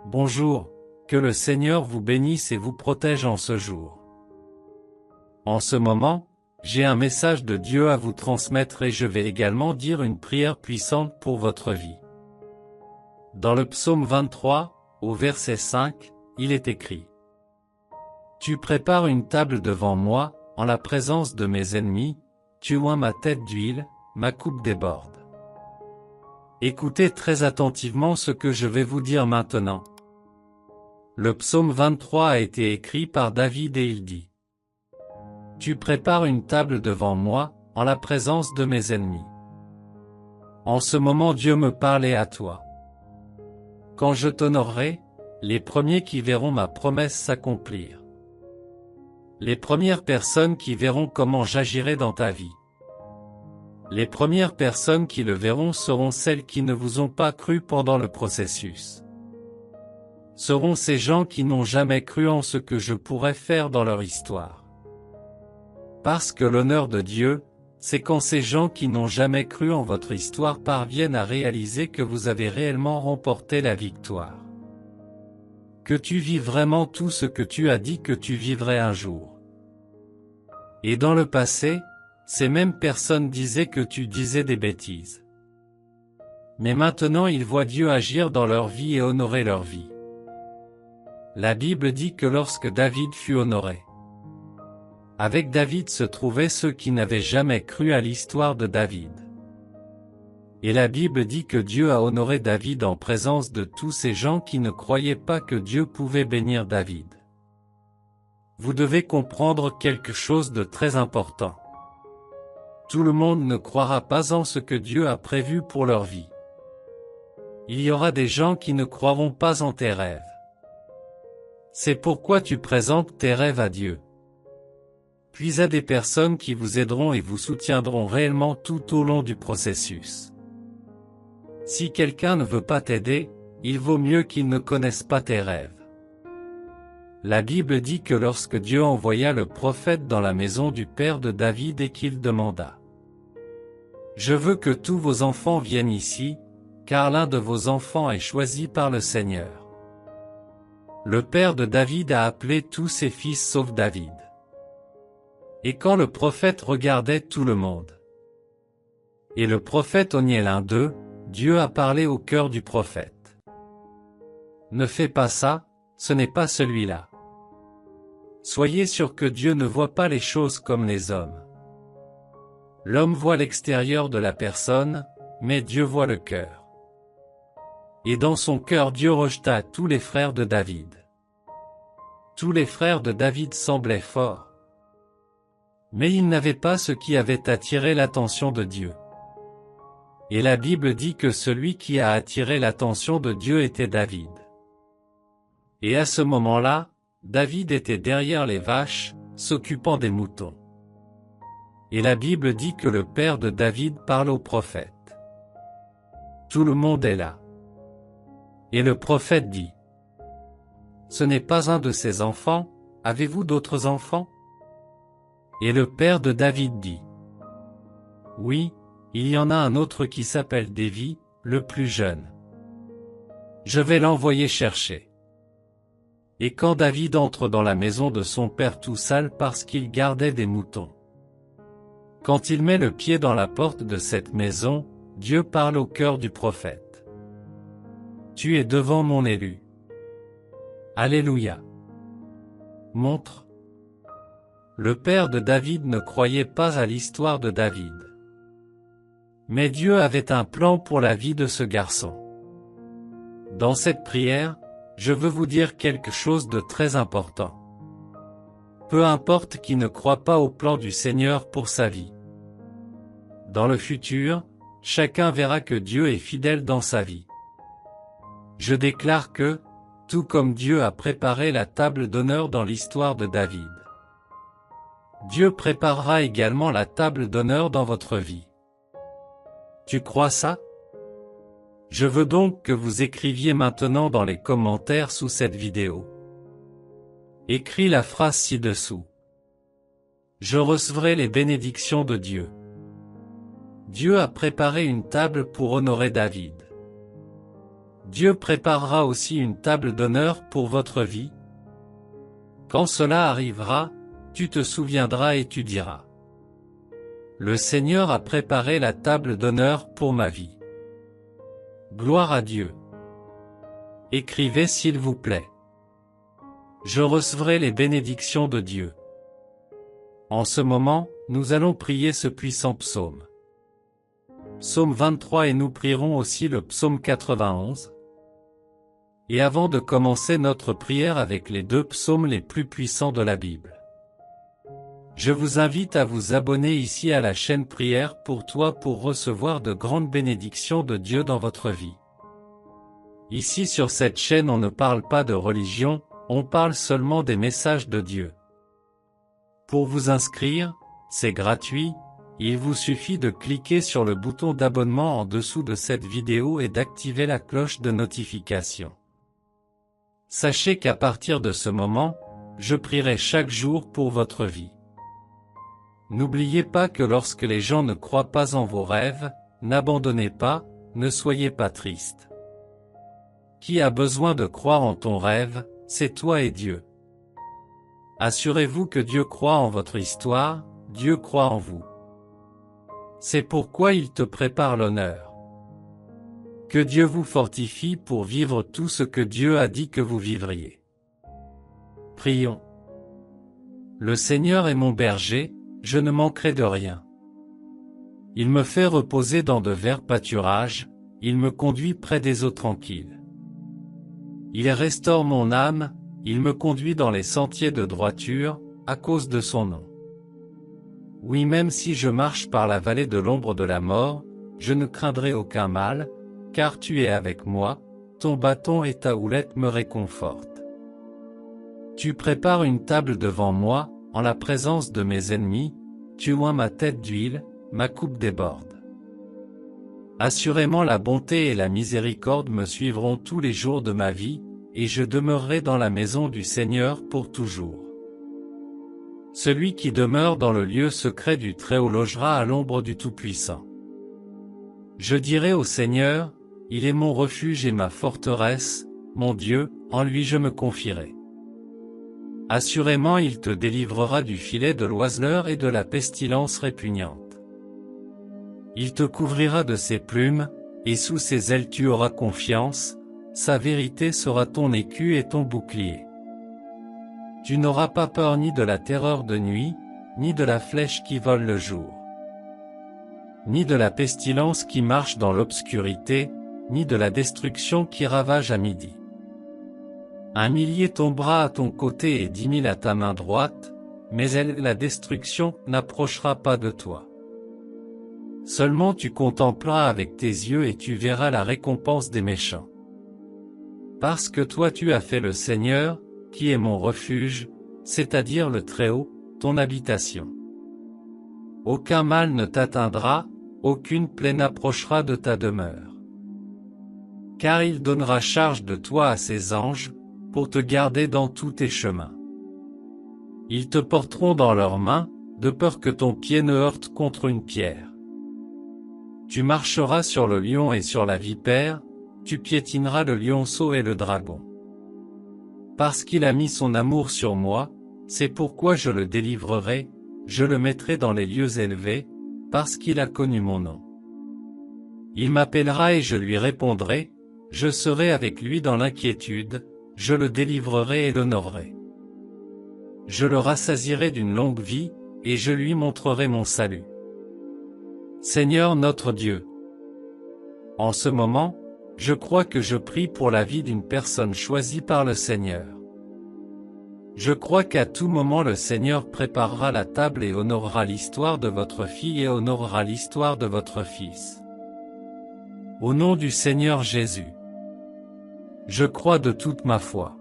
Bonjour, que le Seigneur vous bénisse et vous protège en ce jour. En ce moment, j'ai un message de Dieu à vous transmettre et je vais également dire une prière puissante pour votre vie. Dans le psaume 23, au verset 5, il est écrit: Tu prépares une table devant moi, en la présence de mes ennemis, tu oins ma tête d'huile, ma coupe déborde. Écoutez très attentivement ce que je vais vous dire maintenant. Le psaume 23 a été écrit par David et il dit: Tu prépares une table devant moi, en la présence de mes ennemis. En ce moment Dieu me parlait à toi. Quand je t'honorerai, les premiers qui verront ma promesse s'accomplir. Les premières personnes qui verront comment j'agirai dans ta vie. Les premières personnes qui le verront seront celles qui ne vous ont pas cru pendant le processus. Seront ces gens qui n'ont jamais cru en ce que je pourrais faire dans leur histoire. Parce que l'honneur de Dieu, c'est quand ces gens qui n'ont jamais cru en votre histoire parviennent à réaliser que vous avez réellement remporté la victoire. Que tu vis vraiment tout ce que tu as dit que tu vivrais un jour. Et dans le passé, ces mêmes personnes disaient que tu disais des bêtises. Mais maintenant ils voient Dieu agir dans leur vie et honorer leur vie. La Bible dit que lorsque David fut honoré, avec David se trouvaient ceux qui n'avaient jamais cru à l'histoire de David. Et la Bible dit que Dieu a honoré David en présence de tous ces gens qui ne croyaient pas que Dieu pouvait bénir David. Vous devez comprendre quelque chose de très important. Tout le monde ne croira pas en ce que Dieu a prévu pour leur vie. Il y aura des gens qui ne croiront pas en tes rêves. C'est pourquoi tu présentes tes rêves à Dieu. Puis à des personnes qui vous aideront et vous soutiendront réellement tout au long du processus. Si quelqu'un ne veut pas t'aider, il vaut mieux qu'il ne connaisse pas tes rêves. La Bible dit que lorsque Dieu envoya le prophète dans la maison du père de David et qu'il demanda: Je veux que tous vos enfants viennent ici, car l'un de vos enfants est choisi par le Seigneur. Le père de David a appelé tous ses fils sauf David. Et quand le prophète regardait tout le monde, et le prophète oignait l'un d'eux, Dieu a parlé au cœur du prophète. Ne fais pas ça, ce n'est pas celui-là. Soyez sûr que Dieu ne voit pas les choses comme les hommes. L'homme voit l'extérieur de la personne, mais Dieu voit le cœur. Et dans son cœur Dieu rejeta tous les frères de David. Tous les frères de David semblaient forts. Mais ils n'avaient pas ce qui avait attiré l'attention de Dieu. Et la Bible dit que celui qui a attiré l'attention de Dieu était David. Et à ce moment-là, David était derrière les vaches, s'occupant des moutons. Et la Bible dit que le père de David parle au prophète. Tout le monde est là. Et le prophète dit: Ce n'est pas un de ses enfants, avez-vous d'autres enfants? Et le père de David dit: Oui, il y en a un autre qui s'appelle David, le plus jeune. Je vais l'envoyer chercher. Et quand David entre dans la maison de son père tout sale parce qu'il gardait des moutons, quand il met le pied dans la porte de cette maison, Dieu parle au cœur du prophète. Tu es devant mon élu. Alléluia. Montre. Le père de David ne croyait pas à l'histoire de David. Mais Dieu avait un plan pour la vie de ce garçon. Dans cette prière, je veux vous dire quelque chose de très important. Peu importe qui ne croit pas au plan du Seigneur pour sa vie. Dans le futur, chacun verra que Dieu est fidèle dans sa vie. Je déclare que, tout comme Dieu a préparé la table d'honneur dans l'histoire de David, Dieu préparera également la table d'honneur dans votre vie. Tu crois ça? Je veux donc que vous écriviez maintenant dans les commentaires sous cette vidéo. Écris la phrase ci-dessous. Je recevrai les bénédictions de Dieu. Dieu a préparé une table pour honorer David. Dieu préparera aussi une table d'honneur pour votre vie. Quand cela arrivera, tu te souviendras et tu diras: Le Seigneur a préparé la table d'honneur pour ma vie. Gloire à Dieu. Écrivez s'il vous plaît. Je recevrai les bénédictions de Dieu. En ce moment, nous allons prier ce puissant psaume. Psaume 23 et nous prierons aussi le psaume 91. Et avant de commencer notre prière avec les deux psaumes les plus puissants de la Bible, je vous invite à vous abonner ici à la chaîne Prière pour toi pour recevoir de grandes bénédictions de Dieu dans votre vie. Ici sur cette chaîne on ne parle pas de religion, on parle seulement des messages de Dieu. Pour vous inscrire, c'est gratuit, il vous suffit de cliquer sur le bouton d'abonnement en dessous de cette vidéo et d'activer la cloche de notification. Sachez qu'à partir de ce moment, je prierai chaque jour pour votre vie. N'oubliez pas que lorsque les gens ne croient pas en vos rêves, n'abandonnez pas, ne soyez pas triste. Qui a besoin de croire en ton rêve, c'est toi et Dieu. Assurez-vous que Dieu croit en votre histoire, Dieu croit en vous. C'est pourquoi il te prépare l'honneur. Que Dieu vous fortifie pour vivre tout ce que Dieu a dit que vous vivriez. Prions. Le Seigneur est mon berger, je ne manquerai de rien. Il me fait reposer dans de verts pâturages, il me conduit près des eaux tranquilles. Il restaure mon âme, il me conduit dans les sentiers de droiture, à cause de son nom. Oui, même si je marche par la vallée de l'ombre de la mort, je ne craindrai aucun mal, car tu es avec moi, ton bâton et ta houlette me réconfortent. Tu prépares une table devant moi, en la présence de mes ennemis, tu oins ma tête d'huile, ma coupe déborde. Assurément la bonté et la miséricorde me suivront tous les jours de ma vie, et je demeurerai dans la maison du Seigneur pour toujours. Celui qui demeure dans le lieu secret du Très-Haut logera à l'ombre du Tout-Puissant. Je dirai au Seigneur, il est mon refuge et ma forteresse, mon Dieu, en lui je me confierai. Assurément il te délivrera du filet de l'oiseleur et de la pestilence répugnante. Il te couvrira de ses plumes, et sous ses ailes tu auras confiance, sa vérité sera ton écu et ton bouclier. Tu n'auras pas peur ni de la terreur de nuit, ni de la flèche qui vole le jour, ni de la pestilence qui marche dans l'obscurité, ni de la destruction qui ravage à midi. 1 000 tombera à ton côté et 10 000 à ta main droite, mais la destruction n'approchera pas de toi. Seulement tu contempleras avec tes yeux et tu verras la récompense des méchants. Parce que toi tu as fait le Seigneur, qui est mon refuge, c'est-à-dire le Très-Haut, ton habitation. Aucun mal ne t'atteindra, aucune plaie n'approchera de ta demeure. Car il donnera charge de toi à ses anges, pour te garder dans tous tes chemins. Ils te porteront dans leurs mains, de peur que ton pied ne heurte contre une pierre. Tu marcheras sur le lion et sur la vipère, tu piétineras le lionceau et le dragon. Parce qu'il a mis son amour sur moi, c'est pourquoi je le délivrerai, je le mettrai dans les lieux élevés, parce qu'il a connu mon nom. Il m'appellera et je lui répondrai, je serai avec lui dans l'inquiétude, je le délivrerai et l'honorerai. Je le rassasierai d'une longue vie, et je lui montrerai mon salut. Seigneur notre Dieu, en ce moment, je crois que je prie pour la vie d'une personne choisie par le Seigneur. Je crois qu'à tout moment le Seigneur préparera la table et honorera l'histoire de votre fille et honorera l'histoire de votre fils. Au nom du Seigneur Jésus, je crois de toute ma foi.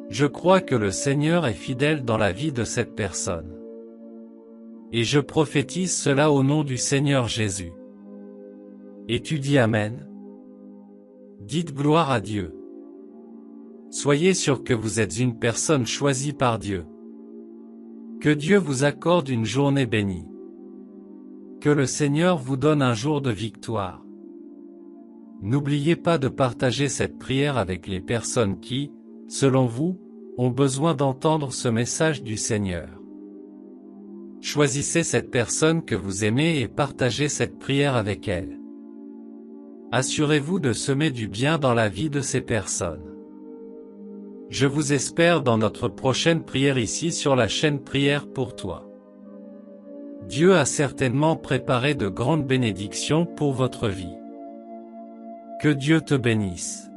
Je crois que le Seigneur est fidèle dans la vie de cette personne. Et je prophétise cela au nom du Seigneur Jésus. Et tu dis Amen. Dites gloire à Dieu. Soyez sûr que vous êtes une personne choisie par Dieu. Que Dieu vous accorde une journée bénie. Que le Seigneur vous donne un jour de victoire. N'oubliez pas de partager cette prière avec les personnes qui, selon vous, ont besoin d'entendre ce message du Seigneur. Choisissez cette personne que vous aimez et partagez cette prière avec elle. Assurez-vous de semer du bien dans la vie de ces personnes. Je vous espère dans notre prochaine prière ici sur la chaîne Prière pour toi. Dieu a certainement préparé de grandes bénédictions pour votre vie. Que Dieu te bénisse.